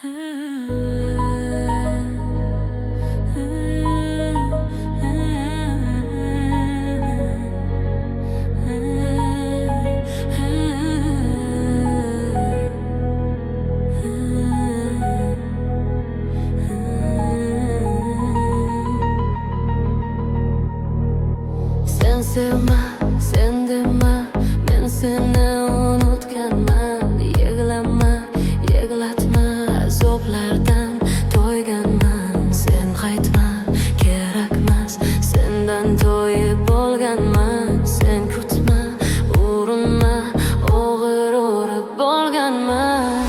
Sen sevme, sen deme, men seni unutganman. Yig'lama, yig'latma, azoblardan to'yganman. Sen qaytma, kerakmas, sendan to'yib bo'lganman. Sen kutma, urinma, og'ir urib bo'lganman.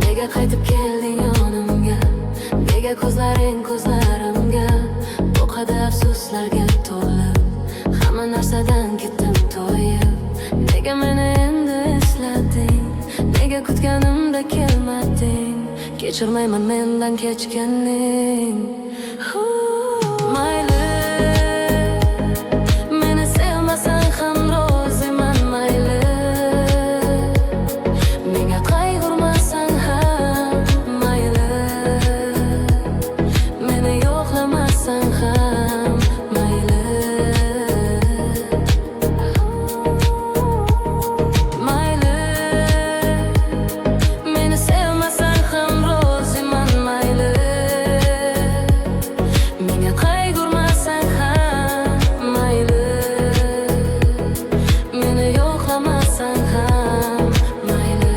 Nega qaytib kelding yonimga? Nega ko'zlaring ko'zlarimga? Bu qadar afsuslarga to'lib hamma narsadan ketdim to'yib. Nega meni endi eslading? Nega kutganimda kelmading? Kechirmayman mendan kechganing. Mayli, meni sevmasang ham roziman. Mayli, menga qayg'urmasang ham. Mayli, meni yo'qlamasang ham. Mayli, meni sevmasang ham roziman. Mayli, menga qayg'urmasang ham. Mayli, meni yo'qlamasang ham. Mayli.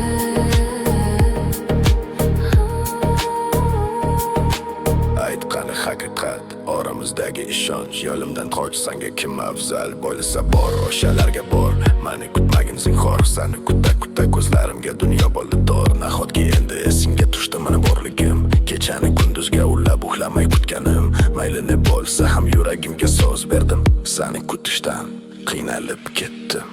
Aytqani haqiqat, oramizdagi ishonch. Yo'limdan qochsanga kim afzal bo'lsa bor, o'shalarga bor. Mani kutmagin zinhor, seni kuta ko'zlarimga dunyo bo'ldi tor. Nahotki endi esingga tushdi meni borligim, kechani kunduzga ullab uxlamay kutganim. Mayli ne bo'lsa ham yuragimga so'z berdim, seni kutishdan qiynalib ketdim.